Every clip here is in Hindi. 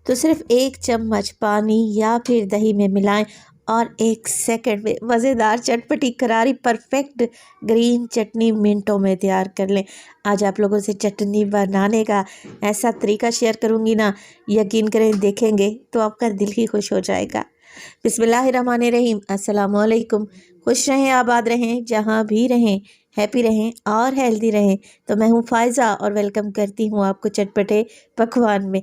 तो सिर्फ 1 चम्मच पानी या फिर दही में मिलाएं और 1 सेकंड में मज़ेदार चटपटी करारी परफेक्ट ग्रीन चटनी मिनटों में तैयार कर लें। आज आप लोगों से चटनी बनाने का ऐसा तरीका शेयर करूंगी ना, यकीन करें देखेंगे तो आपका दिल ही खुश हो जाएगा। बिस्मिल्लाहिर्रहमानिर्रहीम, अस्सलामुअलैकुम। खुश रहें, आबाद रहें, जहाँ भी रहें, हैप्पी रहें और हेल्दी रहें। तो मैं हूँ फ़ायज़ा और वेलकम करती हूँ आपको चटपटे पकवान में।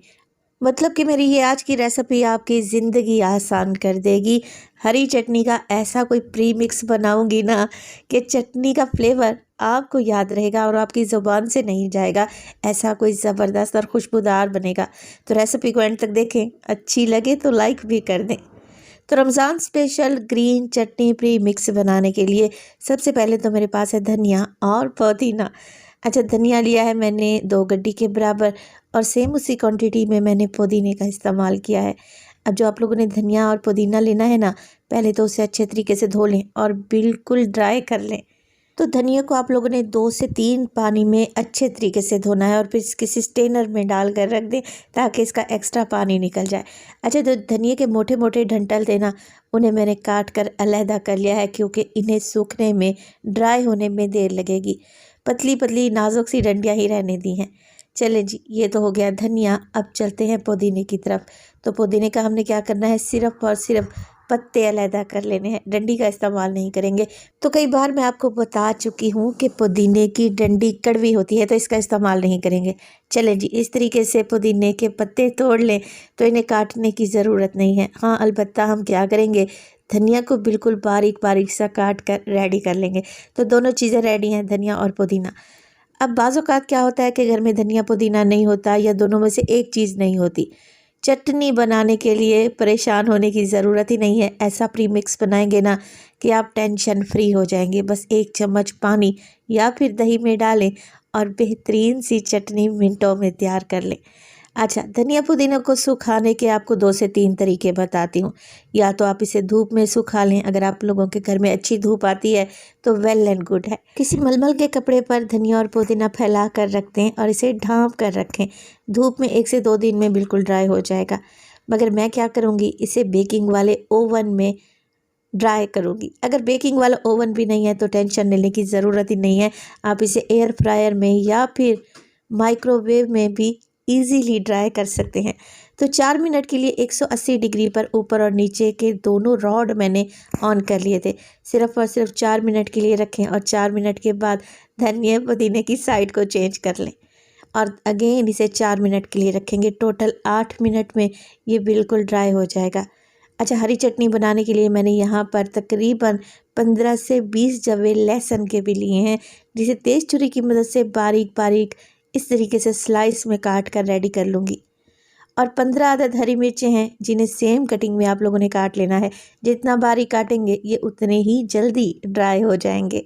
मतलब कि मेरी ये आज की रेसिपी आपकी ज़िंदगी आसान कर देगी। हरी चटनी का ऐसा कोई प्री मिक्स बनाऊंगी ना कि चटनी का फ्लेवर आपको याद रहेगा और आपकी ज़ुबान से नहीं जाएगा। ऐसा कोई ज़बरदस्त और खुशबूदार बनेगा। तो रेसिपी को एंड तक देखें, अच्छी लगे तो लाइक भी कर दें। तो रमज़ान स्पेशल ग्रीन चटनी प्री मिक्स बनाने के लिए सबसे पहले तो मेरे पास है धनिया और पुदीना। अच्छा, धनिया लिया है मैंने 2 गड्डी के बराबर और सेम उसी क्वांटिटी में मैंने पुदीने का इस्तेमाल किया है। अब जो आप लोगों ने धनिया और पुदीना लेना है ना, पहले तो उसे अच्छे तरीके से धो लें और बिल्कुल ड्राई कर लें। तो धनिया को आप लोगों ने 2 से 3 पानी में अच्छे तरीके से धोना है और फिर किसी स्ट्रेनर में डाल कर रख दें ताकि इसका एक्स्ट्रा पानी निकल जाए। अच्छा, तो धनिया के मोटे मोटे डंठल देना, उन्हें मैंने काट कर अलहदा कर लिया है क्योंकि इन्हें सूखने में, ड्राई होने में देर लगेगी। पतली पतली नाजुक सी डंडियाँ ही रहने दी हैं। चलें जी, ये तो हो गया धनिया। अब चलते हैं पुदीने की तरफ। तो पुदीने का हमने क्या करना है, सिर्फ और सिर्फ पत्ते अलहदा कर लेने हैं, डंडी का इस्तेमाल नहीं करेंगे। तो कई बार मैं आपको बता चुकी हूँ कि पुदीने की डंडी कड़वी होती है तो इसका इस्तेमाल नहीं करेंगे। चलें जी, इस तरीके से पुदीने के पत्ते तोड़ लें तो इन्हें काटने की ज़रूरत नहीं है। हाँ, अलबत्ता हम क्या करेंगे, धनिया को बिल्कुल बारीक बारीक सा काट कर रेडी कर लेंगे। तो दोनों चीज़ें रेडी हैं, धनिया और पुदीना। अब बाज़ औक़ात क्या होता है कि घर में धनिया पुदीना नहीं होता या दोनों में से एक चीज़ नहीं होती। चटनी बनाने के लिए परेशान होने की ज़रूरत ही नहीं है। ऐसा प्री मिक्स बनाएंगे ना कि आप टेंशन फ्री हो जाएंगे। बस 1 चम्मच पानी या फिर दही में डालें और बेहतरीन सी चटनी मिनटों में तैयार कर लें। अच्छा, धनिया पुदीना को सुखाने के आपको 2 से 3 तरीके बताती हूँ। या तो आप इसे धूप में सुखा लें, अगर आप लोगों के घर में अच्छी धूप आती है तो वेल एंड गुड है। किसी मलमल के कपड़े पर धनिया और पुदीना फैला कर रख दें और इसे ढाँप कर रखें। धूप में 1 से 2 दिन में बिल्कुल ड्राई हो जाएगा। मगर मैं क्या करूँगी, इसे बेकिंग वाले ओवन में ड्राई करूँगी। अगर बेकिंग वाला ओवन भी नहीं है तो टेंशन लेने की ज़रूरत ही नहीं है। आप इसे एयर फ्रायर में या फिर माइक्रोवेव में भी इजीली ड्राई कर सकते हैं। तो 4 मिनट के लिए 180 डिग्री पर ऊपर और नीचे के दोनों रॉड मैंने ऑन कर लिए थे। सिर्फ और सिर्फ 4 मिनट के लिए रखें और 4 मिनट के बाद धनिया पुदीने की साइड को चेंज कर लें और अगेन इसे 4 मिनट के लिए रखेंगे। टोटल 8 मिनट में ये बिल्कुल ड्राई हो जाएगा। अच्छा, हरी चटनी बनाने के लिए मैंने यहाँ पर तकरीबन 15 से 20 जवे लहसुन के भी लिए हैं, जिसे तेज़ छुरी की मदद से बारीक बारीक इस तरीके से स्लाइस में काट कर रेडी कर लूँगी। और 15 अदद हरी मिर्चें हैं जिन्हें सेम कटिंग में आप लोगों ने काट लेना है। जितना बारीक काटेंगे ये उतने ही जल्दी ड्राई हो जाएंगे।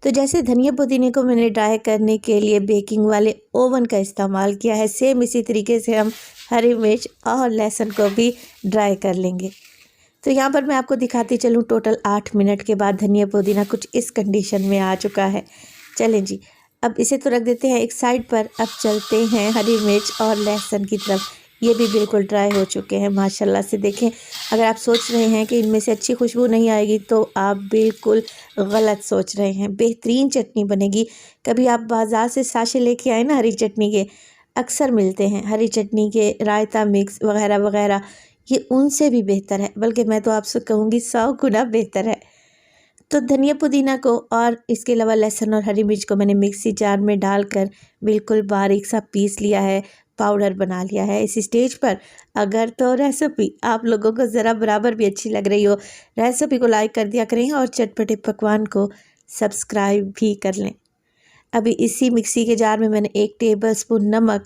तो जैसे धनिया पुदीने को मैंने ड्राई करने के लिए बेकिंग वाले ओवन का इस्तेमाल किया है, सेम इसी तरीके से हम हरी मिर्च और लहसुन को भी ड्राई कर लेंगे। तो यहाँ पर मैं आपको दिखाती चलूँ, टोटल 8 मिनट के बाद धनिया पुदीना कुछ इस कंडीशन में आ चुका है। चलें जी, अब इसे तो रख देते हैं एक साइड पर। अब चलते हैं हरी मिर्च और लहसुन की तरफ। ये भी बिल्कुल ड्राई हो चुके हैं माशाल्लाह से। देखें, अगर आप सोच रहे हैं कि इनमें से अच्छी खुशबू नहीं आएगी तो आप बिल्कुल गलत सोच रहे हैं। बेहतरीन चटनी बनेगी। कभी आप बाज़ार से साशे लेके आए ना हरी चटनी के, अक्सर मिलते हैं हरी चटनी के रायता मिक्स वगैरह वगैरह, ये उनसे भी बेहतर है, बल्कि मैं तो आपसे कहूँगी 100 गुना बेहतर है। तो धनिया पुदीना को और इसके अलावा लहसुन और हरी मिर्च को मैंने मिक्सी जार में डालकर बिल्कुल बारीक सा पीस लिया है, पाउडर बना लिया है। इस स्टेज पर अगर तो रेसिपी आप लोगों को ज़रा बराबर भी अच्छी लग रही हो, रेसिपी को लाइक कर दिया करें और चटपटे पकवान को सब्सक्राइब भी कर लें। अभी इसी मिक्सी के जार में मैंने 1 टेबलस्पून नमक,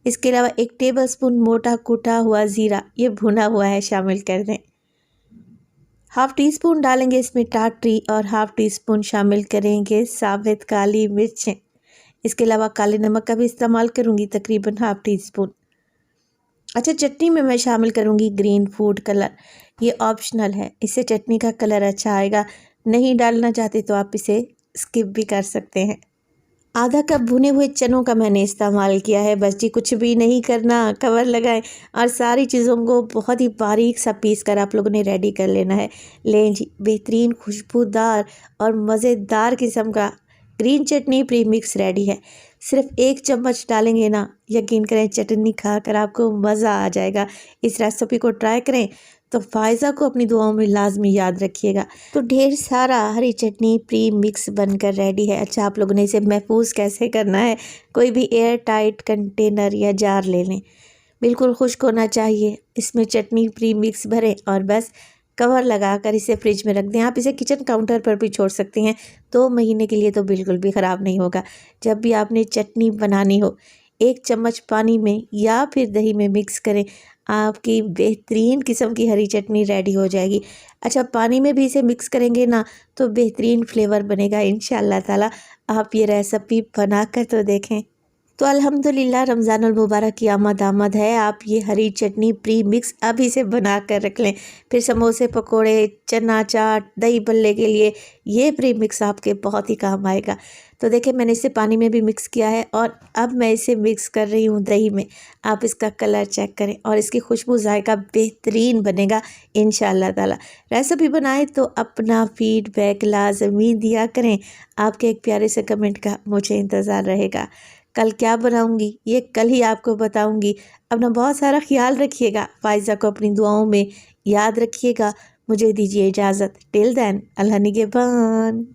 इसके अलावा 1 टेबलस्पून मोटा कूटा हुआ ज़ीरा, ये भुना हुआ है, शामिल कर दें। हाफ़ टी स्पून डालेंगे इसमें टाटरी और हाफ़ टी स्पून शामिल करेंगे साबित काली मिर्चें। इसके अलावा काले नमक का भी इस्तेमाल करूँगी, तकरीबन हाफ़ टी स्पून। अच्छा, चटनी में मैं शामिल करूँगी ग्रीन फूड कलर, ये ऑप्शनल है, इससे चटनी का कलर अच्छा आएगा। नहीं डालना चाहते तो आप इसे स्किप भी कर सकते हैं। आधा कप भुने हुए चनों का मैंने इस्तेमाल किया है। बस जी कुछ भी नहीं करना, कवर लगाएं और सारी चीज़ों को बहुत ही बारीक सा पीस कर आप लोगों ने रेडी कर लेना है। लें जी, बेहतरीन खुशबूदार और मज़ेदार किस्म का ग्रीन चटनी प्री मिक्स रेडी है। सिर्फ 1 चम्मच डालेंगे ना, यकीन करें चटनी खाकर आपको मज़ा आ जाएगा। इस रेसिपी को ट्राई करें तो फ़ायज़ा को अपनी दुआओं में लाजमी याद रखिएगा। तो ढेर सारा हरी चटनी प्री मिक्स बनकर रेडी है। अच्छा, आप लोगों ने इसे महफूज कैसे करना है, कोई भी एयर टाइट कंटेनर या जार ले लें, बिल्कुल खुश्क होना चाहिए। इसमें चटनी प्री मिक्स भरें और बस कवर लगाकर इसे फ्रिज में रख दें। आप इसे किचन काउंटर पर भी छोड़ सकते हैं, 2 महीने के लिए तो बिल्कुल भी ख़राब नहीं होगा। जब भी आपने चटनी बनानी हो, 1 चम्मच पानी में या फिर दही में मिक्स करें, आपकी बेहतरीन किस्म की हरी चटनी रेडी हो जाएगी। अच्छा, पानी में भी इसे मिक्स करेंगे ना तो बेहतरीन फ्लेवर बनेगा इंशाअल्लाह ताला। आप ये रेसिपी बनाकर तो देखें। तो अल्हम्दुलिल्लाह रमज़ानुल मुबारक की आमद है। आप ये हरी चटनी प्री मिक्स अभी से बना कर रख लें। फिर समोसे, पकोड़े, चना चाट, दही भल्ले के लिए ये प्री मिक्स आपके बहुत ही काम आएगा। तो देखिए, मैंने इसे पानी में भी मिक्स किया है और अब मैं इसे मिक्स कर रही हूँ दही में। आप इसका कलर चेक करें और इसकी खुशबू जायका बेहतरीन बनेगा इंशाअल्लाह ताला। रेसिपी बनाएं तो अपना फीडबैक लाजमी दिया करें। आपके एक प्यारे से कमेंट का मुझे इंतज़ार रहेगा। कल क्या बनाऊंगी ये कल ही आपको बताऊंगी। अपना बहुत सारा ख्याल रखिएगा। फ़ायज़ा को अपनी दुआओं में याद रखिएगा। मुझे दीजिए इजाज़त। टिल देन, अल्लाह निगहबान।